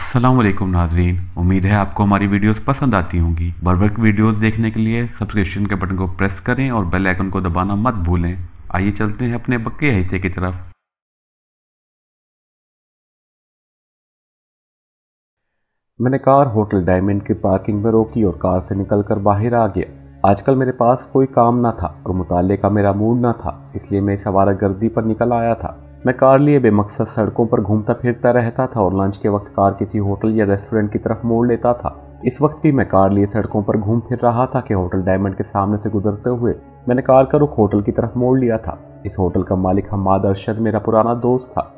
अस्सलामुअलैकुम नाजरीन, उम्मीद है आपको हमारी वीडियोस पसंद आती होंगी। बर वक्त वीडियोस देखने के लिए सब्सक्रिप्शन के बटन को प्रेस करें और बेल आइकन को दबाना मत भूलें। आइए चलते हैं अपने बक्के हिस्से की तरफ। मैंने कार होटल डायमंड की पार्किंग में रोकी और कार से निकलकर बाहर आ गया। आजकल मेरे पास कोई काम ना था और मुताले का मेरा मूड ना था, इसलिए मैं इस आवारागर्दी पर निकल आया था। मैं कार लिए बेमकसद सड़कों पर घूमता फिरता रहता था और लंच के वक्त कार किसी होटल या रेस्टोरेंट की तरफ मोड़ लेता था। इस वक्त भी मैं कार लिए सड़कों पर घूम फिर रहा था कि होटल डायमंड के सामने से गुजरते हुए मैंने कार का रुख होटल की तरफ मोड़ लिया था। इस होटल का मालिक हम्माद अरशद मेरा पुराना दोस्त था।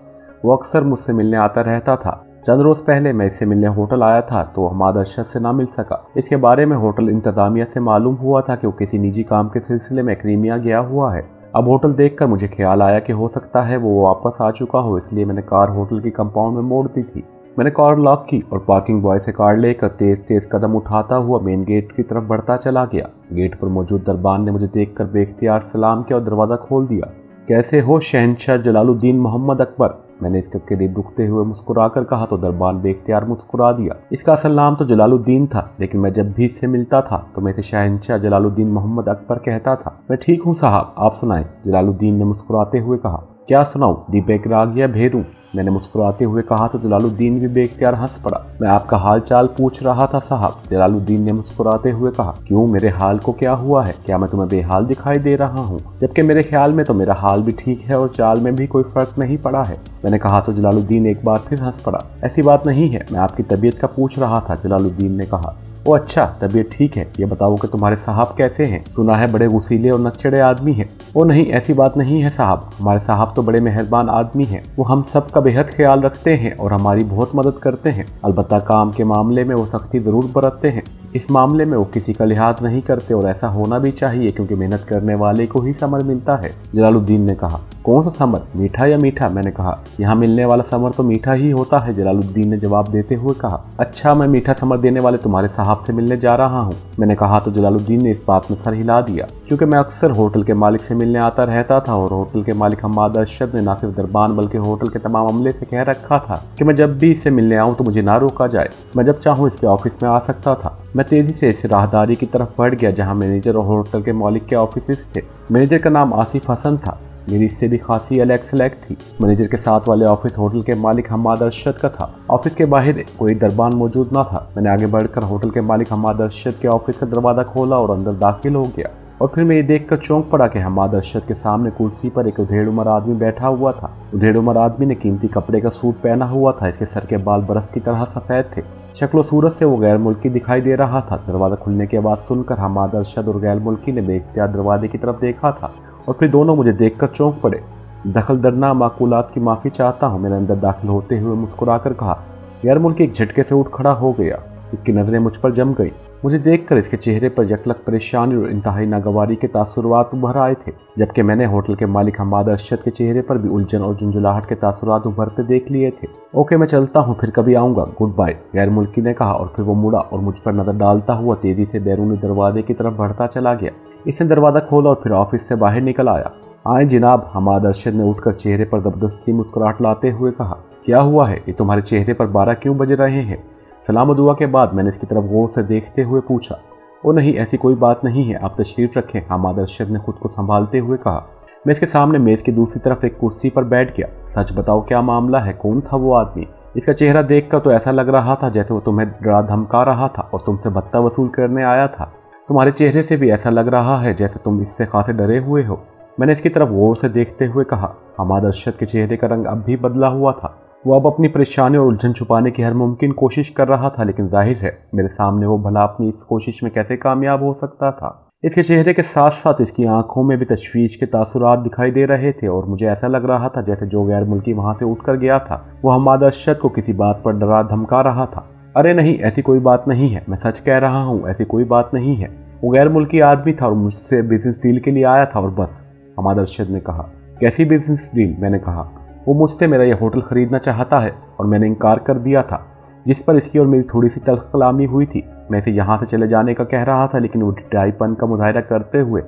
वो अक्सर मुझसे मिलने आता रहता था। चंद रोज पहले मैं इससे मिलने होटल आया था तो हम्माद अरशद से ना मिल सका। इसके बारे में होटल इंतजामिया से मालूम हुआ था कि वो किसी निजी काम के सिलसिले में क्रीमिया गया हुआ है। अब होटल देखकर मुझे ख्याल आया कि हो सकता है वो वापस आ चुका हो, इसलिए मैंने कार होटल की कंपाउंड में मोड़ दी थी। मैंने कार लॉक की और पार्किंग बॉय से कार लेकर तेज तेज कदम उठाता हुआ मेन गेट की तरफ बढ़ता चला गया। गेट पर मौजूद दरबान ने मुझे देखकर बेख्तियार सलाम किया और दरवाजा खोल दिया। कैसे हो शहंशाह जलालुद्दीन मोहम्मद अकबर, मैंने इसके करीब रुकते हुए मुस्कुराकर कहा तो दरबान बेख्तियार मुस्कुरा दिया। इसका असल नाम तो जलालुद्दीन था, लेकिन मैं जब भी इससे मिलता था तो मैं इसे शहंशाह जलालुद्दीन मोहम्मद अकबर कहता था। मैं ठीक हूँ साहब, आप सुनाएं, जलालुद्दीन ने मुस्कुराते हुए कहा। क्या सुनाऊं, दीपक राग या भेरूं, मैंने मुस्कुराते हुए कहा तो जलालुद्दीन भी बेख्तियार हंस पड़ा। मैं आपका हाल चाल पूछ रहा था साहब, जलालुद्दीन ने मुस्कुराते हुए कहा। क्यों, मेरे हाल को क्या हुआ है? क्या मैं तुम्हें बेहाल दिखाई दे रहा हूँ? जबकि मेरे ख्याल में तो मेरा हाल भी ठीक है और चाल में भी कोई फर्क नहीं पड़ा है, मैंने कहा तो जलालुद्दीन एक बार फिर हंस पड़ा। ऐसी बात नहीं है, मैं आपकी तबीयत का पूछ रहा था, जलालुद्दीन ने कहा। ओ अच्छा, तबीयत ठीक है। ये बताओ कि तुम्हारे साहब कैसे हैं? सुना है बड़े गुसीले और नक्चड़े आदमी हैं। ओ नहीं, ऐसी बात नहीं है साहब, हमारे साहब तो बड़े मेहरबान आदमी हैं। वो हम सब का बेहद ख्याल रखते हैं और हमारी बहुत मदद करते हैं। अलबत्ता काम के मामले में वो सख्ती जरूर बरतते हैं। इस मामले में वो किसी का लिहाज नहीं करते और ऐसा होना भी चाहिए, क्योंकि मेहनत करने वाले को ही समर मिलता है, जलालुद्दीन ने कहा। कौन सा समर, मीठा या मीठा? मैंने कहा। यहाँ मिलने वाला समर तो मीठा ही होता है, जलालुद्दीन ने जवाब देते हुए कहा। अच्छा, मैं मीठा समर देने वाले तुम्हारे साहब से मिलने जा रहा हूँ, मैंने कहा तो जलालुद्दीन ने इस बात में सर हिला दिया। क्योंकि मैं अक्सर होटल के मालिक से मिलने आता रहता था और होटल के मालिक हम्माद अरशद ने न सिर्फ दरबान बल्कि होटल के तमाम अमले से कह रखा था कि मैं जब भी इससे मिलने आऊँ तो मुझे ना रोका जाए। मैं जब चाहूँ इसके ऑफिस में आ सकता था। मैं तेजी से इस राहदारी की तरफ बढ़ गया जहाँ मैनेजर और होटल के मालिक के ऑफिस थे। मैनेजर का नाम आसिफ हसन था। मेरी इससे भी खासी अलग सलग थी। मैनेजर के साथ वाले ऑफिस होटल के मालिक हम्माद अरशद का था। ऑफिस के बाहर कोई दरबान मौजूद ना था। मैंने आगे बढ़कर होटल के मालिक हम्माद अरशद के ऑफिस का दरवाजा खोला और अंदर दाखिल हो गया। और फिर मैं ये देखकर चौंक पड़ा कि हम्माद अरशद के सामने कुर्सी पर एक उधेड़ उम्र आदमी बैठा हुआ था। उधेड़ उम्र आदमी ने कीमती कपड़े का सूट पहना हुआ था। इसके सर के बाल बर्फ की तरह सफेद थे। शक्ल सूरत से वो गैर मुल्की दिखाई दे रहा था। दरवाजा खुलने की आवाज़ सुनकर हम्माद अरशद और गैर मुल्की ने बेख्तियार दरवाजे की तरफ देखा था और फिर दोनों मुझे देखकर चौंक पड़े। दखल दरना माकूलात की माफ़ी चाहता हूँ, मैंने अंदर दाखिल होते हुए मुस्कुराकर कहा। गैर मुल्की एक झटके से उठ खड़ा हो गया। इसकी नज़रें मुझ पर जम गई। मुझे देखकर इसके चेहरे पर यकलक परेशानी और इंतहाई नागवारी के तासुरात उभर आए थे, जबकि मैंने होटल के मालिक हम्माद अरशद के चेहरे पर भी उलझन और झुंझुलाहट के तासुरात उभरते देख लिए थे। ओके, मैं चलता हूँ, फिर कभी आऊँगा, गुड बाय, गैर मुल्की ने कहा और फिर वो मुड़ा और मुझ पर नज़र डालता हुआ तेजी से बैरूनी दरवाजे की तरफ बढ़ता चला गया। इसने दरवाज़ा खोला और फिर ऑफिस से बाहर निकल आया। आए जनाब, हम्माद अरशद ने उठकर चेहरे पर जबरदस्ती मुस्कुराहट लाते हुए कहा। क्या हुआ है, ये तुम्हारे चेहरे पर 12 क्यों बज रहे हैं? सलाम दुआ के बाद मैंने इसकी तरफ गौर से देखते हुए पूछा। ओ नहीं, ऐसी कोई बात नहीं है, आप तशरीफ रखें, हम्माद अरशद ने खुद को संभालते हुए कहा। मैं इसके सामने मेज़ की दूसरी तरफ एक कुर्सी पर बैठ गया। सच बताओ, क्या मामला है? कौन था वो आदमी? इसका चेहरा देखकर तो ऐसा लग रहा था जैसे वो तुम्हें डरा धमका रहा था और तुमसे भत्ता वसूल करने आया था। तुम्हारे चेहरे से भी ऐसा लग रहा है जैसे तुम इससे खासे डरे हुए हो, मैंने इसकी तरफ गौर से देखते हुए कहा। हम्माद अरशद के चेहरे का रंग अब भी बदला हुआ था। वो अब अपनी परेशानी और उलझन छुपाने की हर मुमकिन कोशिश कर रहा था, लेकिन जाहिर है मेरे सामने वो भला अपनी इस कोशिश में कैसे कामयाब हो सकता था। इसके चेहरे के साथ साथ इसकी आंखों में भी तशवीश के तासुरात दिखाई दे रहे थे और मुझे ऐसा लग रहा था जैसे जो गैर मुल्की वहां से उठकर गया था वो हम्माद अरशद को किसी बात पर डरा धमका रहा था। अरे नहीं, ऐसी कोई बात नहीं है, मैं सच कह रहा हूँ, ऐसी कोई बात नहीं है। वो गैर मुल्की आदमी था और मुझसे बिजनेस डील के लिए आया था और बस, हम्माद अरशद ने कहा। कैसी बिजनेस डील? मैंने कहा। वो मुझसे मेरा यह होटल खरीदना चाहता है और मैंने इनकार कर दिया था, जिस पर इसकी और मेरी थोड़ी सी तल्ख कलामी हुई थी। मैं इसे यहाँ से चले जाने का कह रहा था, लेकिन वो ढिठाईपन का मुजाहिरा करते हुए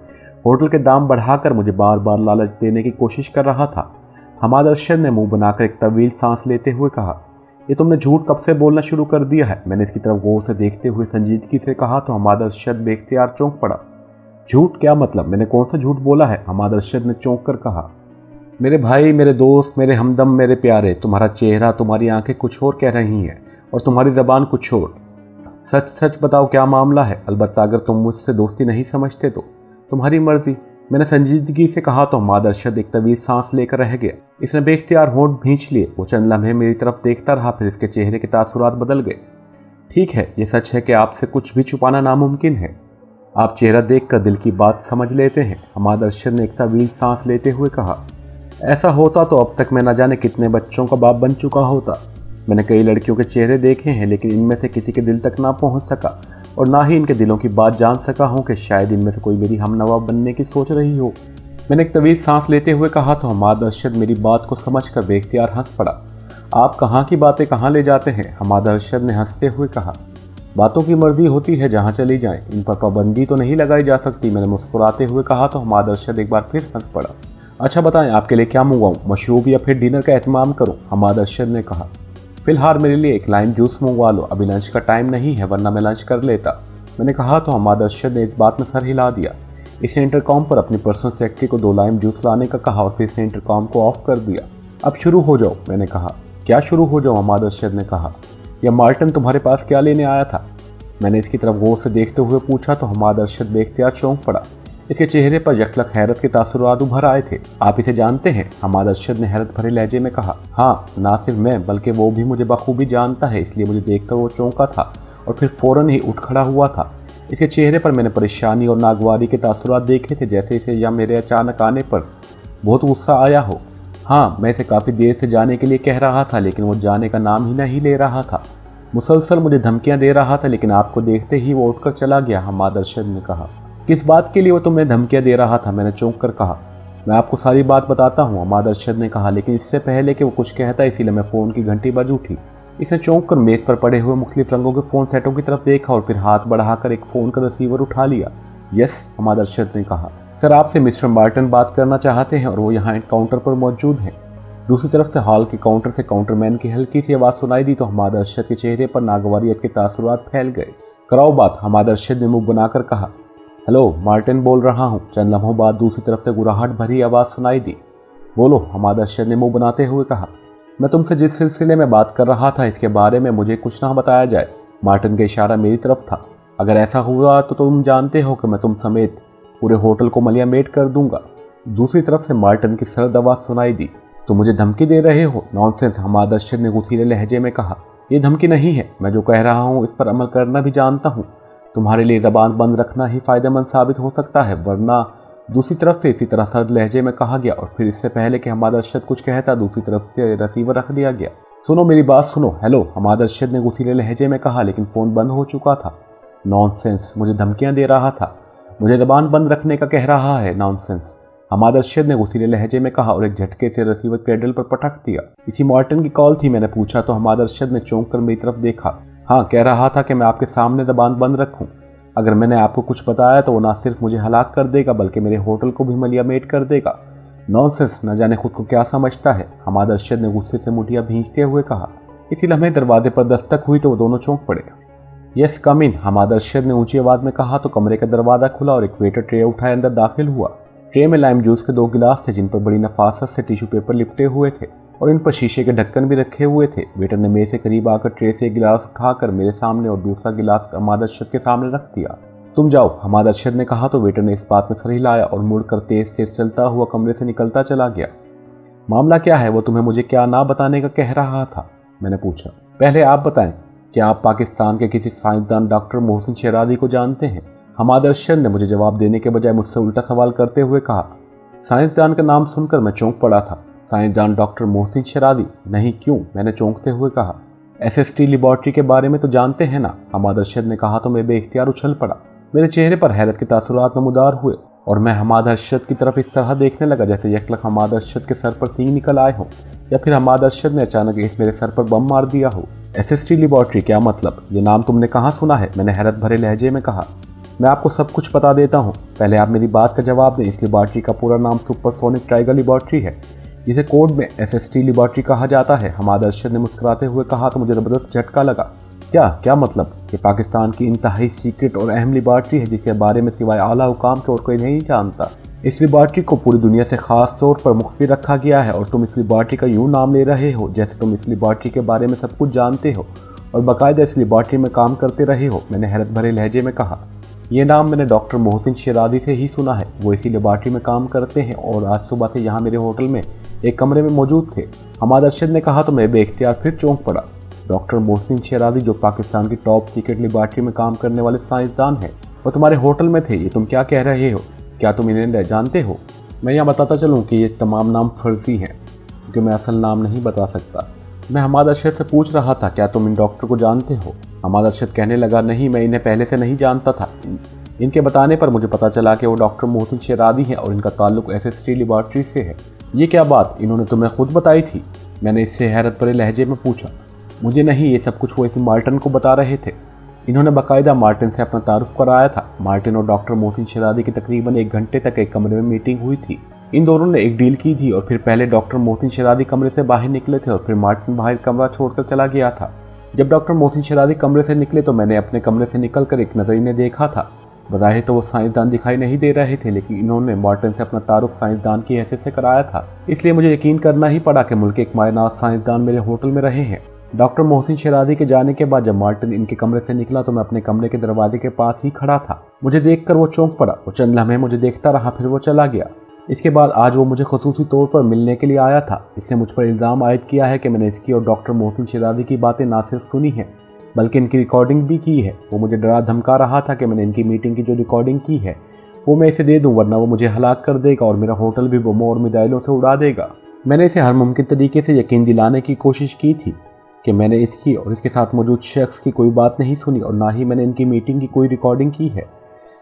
होटल के दाम बढ़ाकर मुझे बार बार लालच देने की कोशिश कर रहा था। हम्माद अरशद ने मुंह बनाकर एक तवील सांस लेते हुए कहा, ये तुमने झूठ कब से बोलना शुरू कर दिया है? मैंने इसकी तरफ गौर से देखते हुए संजीदगी से कहा तो हमाद अरशद बेख्तियार चौंक पड़ा। झूठ क्या मतलब? मैंने कौन सा झूठ बोला है? हमाद अरशद ने चौंक कर कहा। मेरे भाई, मेरे दोस्त, मेरे हमदम, मेरे प्यारे, तुम्हारा चेहरा, तुम्हारी आंखें कुछ और कह रही हैं और तुम्हारी ज़बान कुछ और। सच सच बताओ क्या मामला है? अलबत्ता अगर तुम मुझसे दोस्ती नहीं समझते तो तुम्हारी मर्जी। मैंने संजीदगी से कहा तो हमाद अरशद एक तवील सांस लेकर रह गया। इसने बेख्तियार होंठ भींच लिए। वो चंद लम्हे मेरी तरफ देखता रहा, फिर इसके चेहरे के तासुरात बदल गए। ठीक है, ये सच है कि आपसे कुछ भी छुपाना नामुमकिन है। आप चेहरा देखकर दिल की बात समझ लेते हैं। हमाद अरशद ने एक तवील सांस लेते हुए कहा। ऐसा होता तो अब तक मैं न जाने कितने बच्चों का बाप बन चुका होता। मैंने कई लड़कियों के चेहरे देखे हैं, लेकिन इनमें से किसी के दिल तक ना पहुंच सका और ना ही इनके दिलों की बात जान सका हूं कि शायद इनमें से कोई मेरी हमनवा बनने की सोच रही हो। मैंने एक तवील सांस लेते हुए कहा तो हमाद अरशद मेरी बात को समझकर बेख्तियार हंस पड़ा। आप कहाँ की बातें कहाँ ले जाते हैं? हमाद अरशद ने हंसते हुए कहा। बातों की मर्जी होती है जहाँ चली जाएं, इन पर पाबंदी तो नहीं लगाई जा सकती। मैंने मुस्कुराते हुए कहा तो हमाद अरशद एक बार फिर हंस पड़ा। अच्छा बताएं, आपके लिए क्या मंगवाऊं? मशरूब या फिर डिनर का एहतमाम करूं? हमाद अरशद ने कहा। फिलहाल मेरे लिए एक लाइम जूस मंगवा लो, अभी लंच का टाइम नहीं है, वरना मैं लंच कर लेता। मैंने कहा तो हमाद अरशद ने इस बात में सर हिला दिया। इसने इंटरकॉम पर अपनी पर्सनल सेक्रेटरी को 2 लाइम जूस लाने का कहा और फिर इसने इंटरकॉम को ऑफ कर दिया। अब शुरू हो जाओ, मैंने कहा। क्या शुरू हो जाओ? हमाद अरशद ने कहा। यह मार्टिन तुम्हारे पास क्या लेने आया था? मैंने इसकी तरफ गौर से देखते हुए पूछा तो हमाद अरशद बेख्तियार चौंक पड़ा। इसके चेहरे पर यकलक हैरत के तासुरात उभर आए थे। आप इसे जानते हैं? हमाद अरशद ने हैरत भरे लहजे में कहा। हाँ, ना सिर्फ मैं बल्कि वो भी मुझे बखूबी जानता है, इसलिए मुझे देखकर वो चौंका था और फिर फौरन ही उठ खड़ा हुआ था। इसके चेहरे पर मैंने परेशानी और नागवारी के तासुरात देखे थे, जैसे इसे या मेरे अचानक आने पर बहुत गुस्सा आया हो। हाँ, मैं इसे काफ़ी देर से जाने के लिए कह रहा था, लेकिन वो जाने का नाम ही नहीं ले रहा था। मुसलसल मुझे धमकियाँ दे रहा था, लेकिन आपको देखते ही वो उठकर चला गया। हमाद अरशद ने कहा। किस बात के लिए वो तुम्हें धमकियाँ दे रहा था? मैंने चौंक कर कहा। मैं आपको सारी बात बताता हूँ, हमाद अरशद ने कहा, लेकिन इससे पहले कि वो कुछ कहता इसीलिए मैं फ़ोन की घंटी बज उठी। इसने चौंक कर मेज़ पर पड़े हुए मुख्तलिफ रंगों के फ़ोन सेटों की तरफ देखा और फिर हाथ बढ़ाकर एक फ़ोन का रिसीवर उठा लिया। यस, हमाद अरशद ने कहा। सर, आपसे मिस्टर मार्टिन बात करना चाहते हैं और वो यहाँ काउंटर पर मौजूद हैं। दूसरी तरफ से हॉल के काउंटर से काउंटरमैन की हल्की सी आवाज़ सुनाई दी तो हमाद अरशद के चेहरे पर नागवारियत के तासुरात फैल गए। कराओ बात, हमाद अरशद ने मुंह बनाकर कहा। हेलो, मार्टिन बोल रहा हूँ। चंद लम्हों बाद दूसरी तरफ से गुर्राहट भरी आवाज़ सुनाई दी। बोलो, हमाद अरशद ने मुंह बनाते हुए कहा। मैं तुमसे जिस सिलसिले में बात कर रहा था इसके बारे में मुझे कुछ ना बताया जाए। मार्टिन का इशारा मेरी तरफ था। अगर ऐसा हुआ तो तुम जानते हो कि मैं तुम समेत पूरे होटल को मलियामेट कर दूंगा। दूसरी तरफ से मार्टिन की सर्द आवाज़ सुनाई दी। तो मुझे धमकी दे रहे हो? नॉनसेंस, हमाद अरशद ने गुस्सीले लहजे में कहा। यह धमकी नहीं है, मैं जो कह रहा हूँ इस पर अमल करना भी जानता हूँ। तुम्हारे लिए ज़बान बंद रखना ही फ़ायदेमंद साबित हो सकता है, वरना। दूसरी तरफ से इसी तरह सर्द लहजे में कहा गया और फिर इससे पहले कि हमाद अरशद कुछ कहता दूसरी तरफ से रिसीवर रख दिया गया। सुनो, मेरी बात सुनो। हेलो, हमाद अरशद ने गुस्सीले लहजे में कहा, लेकिन फ़ोन बंद हो चुका था। नॉनसेंस, मुझे धमकियाँ दे रहा था। मुझे ज़बान बंद रखने का कह रहा है। नॉनसेंस, हमाद अरशद ने गुस्सीले लहजे में कहा और एक झटके से रिसीवर पेडल पर पटक दिया। इसी मार्टिन की कॉल थी? मैंने पूछा तो हमाद अरशद ने चौंक कर मेरी तरफ देखा। हाँ, कह रहा था कि मैं आपके सामने ज़बान बंद रखूं। अगर मैंने आपको कुछ बताया तो वो ना सिर्फ मुझे हलाक कर देगा बल्कि मेरे होटल को भी मलियामेट कर देगा। नॉनसेंस, न जाने खुद को क्या समझता है। हमाद अरशद ने गुस्से से मुठियाँ भींचते हुए कहा। इसी लम्हे दरवाजे पर दस्तक हुई तो वो दोनों चौंक पड़े। यस, कम इन, हमाद अरशद ने ऊंची आवाज़ में कहा तो कमरे का दरवाज़ा खुला और एक वेटर ट्रे उठाए अंदर दाखिल हुआ। ट्रे में लाइम जूस के 2 गिलास थे जिन पर बड़ी नफासत से टिश्यू पेपर लिपटे हुए थे और इन पर शीशे के ढक्कन भी रखे हुए थे। वेटर ने मेज से करीब आकर ट्रे से एक गिलास उठाकर मेरे सामने और दूसरा गिलास हमाद अरशद के सामने रख दिया। तुम जाओ, हमाद अरशद ने कहा तो वेटर ने इस बात में सर हिलाया और मुड़कर तेज तेज चलता हुआ कमरे से निकलता चला गया। मामला क्या है? वो तुम्हें मुझे क्या ना बताने का कह रहा था? मैंने पूछा। पहले आप बताएं, क्या आप पाकिस्तान के किसी साइंसदान डॉक्टर मोहसिन शहरादी को जानते हैं? हमाद अरशद ने मुझे जवाब देने के बजाय मुझसे उल्टा सवाल करते हुए कहा। साइंसदान का नाम सुनकर मैं चौंक पड़ा था। साइंसदान डॉक्टर मोहसिन शहरादी? नहीं, क्यों? मैंने चौंकते हुए कहा। SST लेबॉर्ट्री के बारे में तो जानते हैं ना? हमाद अरशद ने कहा तो मैं बेइख्तियार उछल पड़ा। मेरे चेहरे पर हैरत के तासुरात नमूदार हुए और मैं हमाद अरशद की तरफ इस तरह देखने लगा जैसे यकलक हमाद अरशद के सर पर सींग निकल आए हो या फिर हमाद अरशद ने अचानक इस मेरे सर पर बम मार दिया हो। SST लेबॉर्ट्री क्या मतलब? ये नाम तुमने कहाँ सुना है? मैंने हैरत भरे लहजे में कहा। मैं आपको सब कुछ बता देता हूँ, पहले आप मेरी बात का जवाब दें। इस लेबॉर्ट्री का पूरा नाम सुपरसोनिक टाइगर लेबॉर्ट्री है। जिसे कोड में SST लेबॉर्ट्री कहा जाता है। हमाद अरशद ने मुस्कुराते हुए कहा तो मुझे ज़बरदस्त झटका लगा। क्या मतलब कि पाकिस्तान की इंतहाई सीक्रेट और अहम लेबॉर्ट्री है जिसके बारे में सिवाय आला हुकाम के और कोई नहीं जानता। इस लेबॉर्ट्री को पूरी दुनिया से ख़ास तौर पर मुख्फी रखा गया है और तुम इस लेबॉर्ट्री का यूँ नाम ले रहे हो जैसे तुम इस लेबॉर्ट्री के बारे में सब कुछ जानते हो और बाकायदा इस लेबॉर्ट्री में काम करते रहे हो। मैंने हैरत भरे लहजे में कहा, ये नाम मैंने डॉक्टर मोहसिन शेरादी से ही सुना है। वो इसी लेबॉर्ट्री में काम करते हैं और आज सुबह से यहाँ मेरे होटल में एक कमरे में मौजूद थे। हमाद अरशद ने कहा तो मैं बेख्तियार फिर चौंक पड़ा। डॉक्टर मोहसिन शेरादी जो पाकिस्तान की टॉप सीक्रेट लेबॉर्ट्री में काम करने वाले साइंसदान हैं, वो तुम्हारे होटल में थे। ये तुम क्या कह रहे हो? क्या तुम इन्हें जानते हो? मैं यहाँ बताता चलूँ कि ये तमाम नाम फर्जी हैं क्योंकि मैं असल नाम नहीं बता सकता। मैं हमाद अरशद से पूछ रहा था, क्या तुम इन डॉक्टर को जानते हो? हमाद अरशद कहने लगा, नहीं, मैं इन्हें पहले से नहीं जानता था। इनके बताने पर मुझे पता चला कि वो डॉक्टर मोहसिन शेरादी हैं और इनका ताल्लुक SST लेबॉर्ट्री से है। ये क्या बात इन्होंने तुम्हें खुद बताई थी? मैंने इससे हैरत भरे लहजे में पूछा। मुझे नहीं, ये सब कुछ वो इसी मार्टिन को बता रहे थे। इन्होंने बाकायदा मार्टिन से अपना तारुफ कराया था। मार्टिन और डॉक्टर मोहसिन शेरादी की तकरीबन 1 घंटे तक एक कमरे में मीटिंग हुई थी। इन दोनों ने एक डील की थी और फिर पहले डॉक्टर मोहसिन शेरादी कमरे से बाहर निकले थे और फिर मार्टिन बाहर कमरा छोड़कर चला गया था। जब डॉक्टर मोहसिन शेरादी कमरे से निकले तो मैंने अपने कमरे से निकलकर एक नज़र इन्हें देखा था। बज़ाहिर तो वो साइंसदान दिखाई नहीं दे रहे थे, लेकिन इन्होंने मार्टिन से अपना तारुफ साइंसदान की हैसियत से कराया था, इसलिए मुझे यकीन करना ही पड़ा कि मुल्क के एक मायनाज साइंसदान मेरे होटल में रहे हैं। डॉक्टर मोहसिन शेरादी के जाने के बाद जब मार्टिन इनके कमरे से निकला तो मैं अपने कमरे के दरवाजे के पास ही खड़ा था। मुझे देखकर वो चौंक पड़ा। वो चंद लम्हे मुझे देखता रहा, फिर वो चला गया। इसके बाद आज वो मुझे खुसूसी तौर पर मिलने के लिए आया था। इसने मुझ पर इल्ज़ाम आयद किया है कि मैंने इसकी और डॉक्टर मोहसिन शेरादी की बातें ना सिर्फ सुनी हैं बल्कि इनकी रिकॉर्डिंग भी की है। वो मुझे डरा धमका रहा था कि मैंने इनकी मीटिंग की जो रिकॉर्डिंग की है वो मैं इसे दे दूं, वरना वो मुझे हलाक कर देगा और मेरा होटल भी बमों और मिसाइलों से उड़ा देगा। मैंने इसे हर मुमकिन तरीके से यकीन दिलाने की कोशिश की थी कि मैंने इसकी और इसके साथ मौजूद शख्स की कोई बात नहीं सुनी और ना ही मैंने इनकी मीटिंग की कोई रिकॉर्डिंग की है,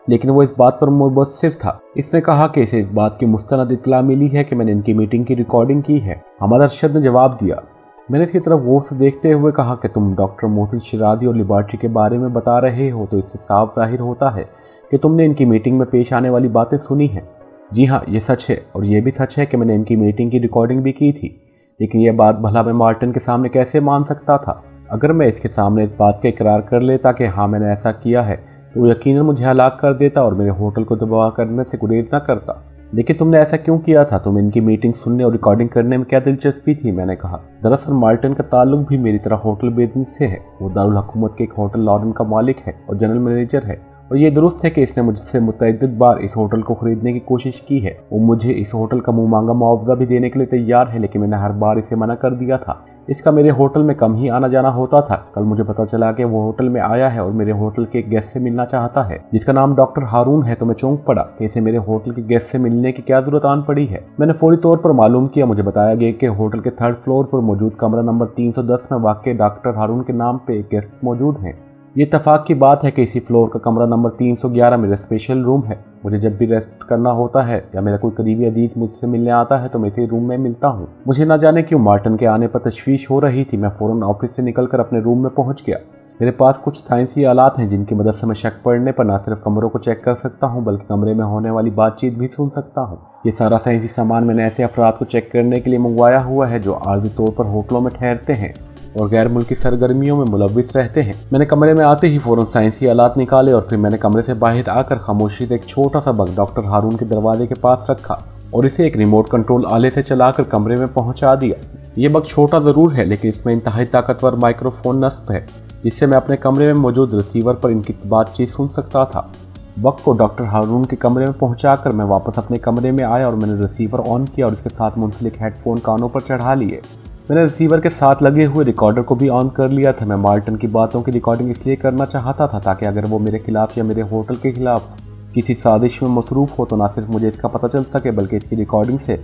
लेकिन वो इस बात पर मुबस्सिर था। इसने कहा कि इसे इस बात की मुस्तनद इत्तला मिली है कि मैंने इनकी मीटिंग की रिकॉर्डिंग की है। हमाद अरशद ने जवाब दिया। मैंने इसकी तरफ गौर से देखते हुए कहा कि तुम डॉक्टर मोहसिन शेरादी और लेबॉर्ट्री के बारे में बता रहे हो तो इससे साफ जाहिर होता है कि तुमने इनकी मीटिंग में पेश आने वाली बातें सुनी हैं। जी हाँ, ये सच है और ये भी सच है कि मैंने इनकी मीटिंग की रिकॉर्डिंग भी की थी, लेकिन यह बात भला मैं मार्टिन के सामने कैसे मान सकता था? अगर मैं इसके सामने इस बात का इकरार कर लेता कि हाँ मैंने ऐसा किया है तो वो यकीनन मुझे हलाक कर देता और मेरे होटल को तबाह करने से गुरेज न करता। लेकिन तुमने ऐसा क्यों किया था? तुम्हें इनकी मीटिंग सुनने और रिकॉर्डिंग करने में क्या दिलचस्पी थी? मैंने कहा, दरअसल मार्टिन का ताल्लुक भी मेरी तरह होटल बिजनेस से है। वो दारुल हुकूमत के एक होटल लॉरेन का मालिक है और जनरल मैनेजर है और ये दुरुस्त है कि इसने मुझसे मुतअद्दिद बार इस होटल को खरीदने की कोशिश की है। वो मुझे इस होटल का मुँह मांगा मुआवजा भी देने के लिए तैयार है, लेकिन मैंने हर बार इसे मना कर दिया था। इसका मेरे होटल में कम ही आना जाना होता था। कल मुझे पता चला कि वो होटल में आया है और मेरे होटल के एक गेस्ट से मिलना चाहता है जिसका नाम डॉक्टर हारून है। तो मैं चौंक पड़ा कि इसे मेरे होटल के गेस्ट से मिलने की क्या जरूरत आन पड़ी है। मैंने फौरी तौर पर मालूम किया। मुझे बताया गया कि होटल के 3rd फ्लोर पर मौजूद कमरा नंबर 310 में वाक़ डॉक्टर हारून के नाम पे एक गेस्ट मौजूद हैं। ये इत्तफाक की बात है कि इसी फ्लोर का कमरा नंबर 311 मेरा स्पेशल रूम है। मुझे जब भी रेस्ट करना होता है या मेरा कोई करीबी अजीज मुझसे मिलने आता है तो मैं इसी रूम में मिलता हूँ। मुझे ना जाने क्यों मार्टिन के आने पर तशवीश हो रही थी। मैं फ़ौरन ऑफिस से निकलकर अपने रूम में पहुँच गया। मेरे पास कुछ साइंसी आलात हैं जिनकी मदद से मैं शक पड़ने पर न सिर्फ कमरों को चेक कर सकता हूँ बल्कि कमरे में होने वाली बातचीत भी सुन सकता हूँ। ये सारा साइंसी सामान मैंने ऐसे अफराद को चेक करने के लिए मंगवाया हुआ है जो आर्जी तौर पर होटलों में ठहरते हैं और गैर मुल्की सरगर्मियों में मुलव्विस रहते हैं। मैंने कमरे में आते ही फ़ौरन साइंसी आलात निकाले और फिर मैंने कमरे से बाहर आकर खामोशी से एक छोटा सा बग डॉक्टर हारून के दरवाजे के पास रखा और इसे एक रिमोट कंट्रोल आले से चलाकर कमरे में पहुंचा दिया। ये बग छोटा ज़रूर है लेकिन इसमें इंतहाई ताकतवर माइक्रोफोन नस्ब है जिससे मैं अपने कमरे में मौजूद रिसीवर पर इनकी बातचीत सुन सकता था। बग को डॉक्टर हारून के कमरे में पहुँचाकर मैं वापस अपने कमरे में आया और मैंने रिसीवर ऑन किया और इसके साथ मुंसलिक हेडफोन कानों पर चढ़ा लिए। मैंने रिसीवर के साथ लगे हुए रिकॉर्डर को भी ऑन कर लिया था। मैं मार्टिन की बातों की रिकॉर्डिंग इसलिए करना चाहता था ताकि अगर वो मेरे खिलाफ या मेरे होटल के खिलाफ किसी साजिश में मसरूफ़ हो तो ना सिर्फ मुझे इसका पता चल सके बल्कि इसकी रिकॉर्डिंग से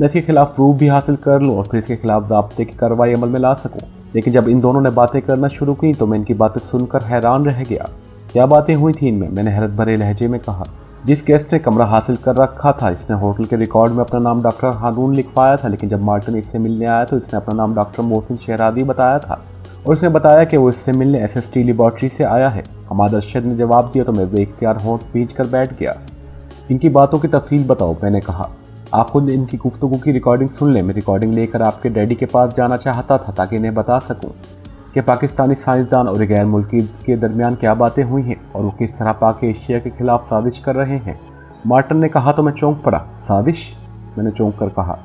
मैं इसके खिलाफ प्रूफ भी हासिल कर लूँ और फिर इसके खिलाफ ज़ाब्ते की कार्रवाई अमल में ला सकूँ। लेकिन जब इन दोनों ने बातें करना शुरू की तो मैं इनकी बातें सुनकर हैरान रह गया। क्या बातें हुई थी इनमें? मैंने हैरत भरे लहजे में कहा। जिस गेस्ट ने कमरा हासिल कर रखा था इसने होटल के रिकॉर्ड में अपना नाम डॉक्टर हारून लिखवाया था, लेकिन जब मार्टिन इससे मिलने आया तो इसने अपना नाम डॉक्टर मोहसिन शेरादी बताया था और इसने बताया कि वो इससे मिलने SST लेबॉर्ट्री से आया है। हमाद अरशद ने जवाब दिया तो मैं बेइख्तियार होंठ भींच कर बैठ गया। इनकी बातों की तफसील बताओ, मैंने कहा। आप खुद इनकी गुफ्तगू की रिकॉर्डिंग सुन लें। मैं रिकॉर्डिंग लेकर आपके डैडी के पास जाना चाहता था ताकि इन्हें बता सकूं कि पाकिस्तानी साइंसदान और गैर मुल्की के दरमियान क्या बातें हुई हैं और वो किस तरह पाक एशिया के खिलाफ साजिश कर रहे हैं। मार्टिन ने कहा तो मैं चौंक पड़ा। साजिश? मैंने चौंक कर कहा।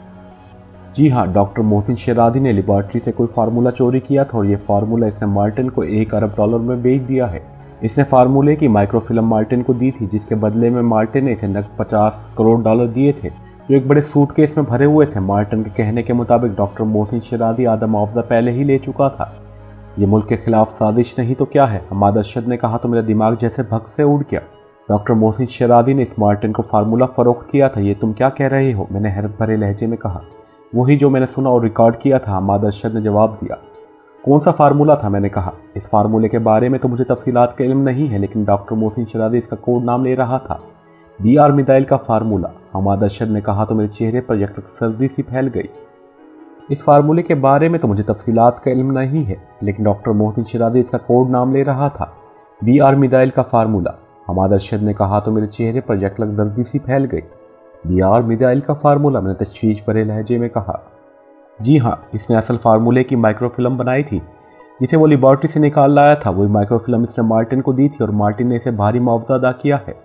जी हाँ, डॉक्टर मोहसिन शेरादी ने लेबॉर्ट्री से कोई फार्मूला चोरी किया था और ये फार्मूला इसने मार्टिन को $1 अरब में बेच दिया है। इसने फार्मूले की माइक्रोफिल्म मार्टिन को दी थी, जिसके बदले में मार्टिन ने इसे नकद $50 करोड़ दिए थे जो एक बड़े सूटकेस में भरे हुए थे। मार्टिन के कहने के मुताबिक डॉक्टर मोहसिन शेरादी आधा मुआवजा पहले ही ले चुका था। ये मुल्क के खिलाफ साजिश नहीं तो क्या है? हमाद अरशद ने कहा तो मेरा दिमाग जैसे भग से उड़ गया। डॉक्टर मोहसिन शेरादी ने इस मार्टिन को फार्मूला फरोख्त किया था, ये तुम क्या कह रहे हो? मैंने हैरत भरे लहजे में कहा। वही जो मैंने सुना और रिकॉर्ड किया था, हमाद अरशद ने जवाब दिया। कौन सा फार्मूला था? मैंने कहा। इस फार्मूले के बारे में तो मुझे तफसीलात का इल्म नहीं है, लेकिन डॉक्टर मोहसिन शेरादी इसका कोड नाम ले रहा था। BR मिसाइल का फार्मूला, हमाद अरशद ने कहा तो मेरे चेहरे पर यकलक सर्दी सी फैल गई। इस फार्मूले के बारे में तो मुझे तफसीलात का इल्म नहीं है, लेकिन डॉक्टर मोहसिन शेरादी इसका कोड नाम ले रहा था। BR मिसाइल का फार्मूला, हमाद अरशद ने कहा तो मेरे चेहरे पर यकलक दर्दी सी फैल गई। BR मिसाइल का फार्मूला, मैंने तशवीश भरे लहजे में कहा। जी हाँ, इसने असल फार्मूले की माइक्रोफिल्म बनाई थी जिसे वो लेबॉर्ट्री से निकाल लाया था। वही माइक्रोफिल्म इसने मार्टिन को दी थी और मार्टिन ने इसे भारी मुआवजा अदा किया है।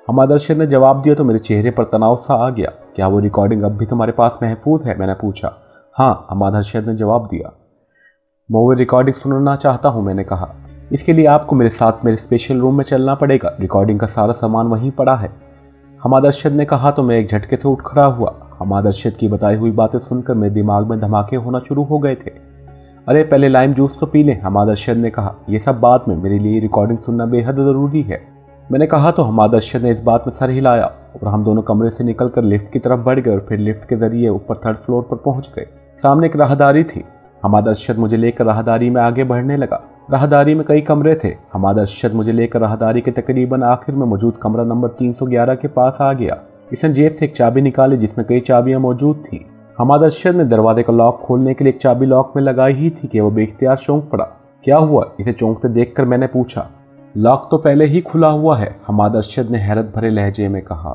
हमाद अरशद ने जवाब दिया तो मेरे चेहरे पर तनाव सा आ गया। क्या वो रिकॉर्डिंग अब भी तुम्हारे पास महफूज है? मैंने पूछा। हाँ, हमाद अरशद ने जवाब दिया। मैं वो रिकॉर्डिंग सुनना चाहता हूँ, मैंने कहा। इसके लिए आपको मेरे साथ मेरे स्पेशल रूम में चलना पड़ेगा। रिकॉर्डिंग का सारा सामान वहीं पड़ा है, हमाद अरशद ने कहा तो मैं एक झटके से उठ खड़ा हुआ। हमाद अरशद की बताई हुई बातें सुनकर मेरे दिमाग में धमाके होना शुरू हो गए थे। अरे पहले लाइम जूस तो पी लें, हमाद अरशद ने कहा। यह सब बाद में, मेरे लिए रिकॉर्डिंग सुनना बेहद ज़रूरी है, मैंने कहा तो हमाद अरशद ने इस बात में सर हिलाया और हम दोनों कमरे से निकलकर लिफ्ट की तरफ बढ़ गए और फिर लिफ्ट के जरिए ऊपर 3rd फ्लोर पर पहुंच गए। सामने एक राहदारी थी। हमाद अरशद मुझे लेकर राहदारी में आगे बढ़ने लगा। राहदारी में कई कमरे थे। हमाद अरशद मुझे लेकर राहदारी के तकरीबन आखिर में मौजूद कमरा नंबर 311 के पास आ गया। इसने जेब से एक चाबी निकाली जिसमें कई चाबियां मौजूद थी। हमाद अरशद ने दरवाजे का लॉक खोलने के लिए एक चाबी लॉक में लगाई ही थी कि वो बेख्तियार चौंक पड़ा। क्या हुआ? इसे चौंकते देखकर मैंने पूछा। लॉक तो पहले ही खुला हुआ है, हमाद अरशद ने हैरत भरे लहजे में कहा।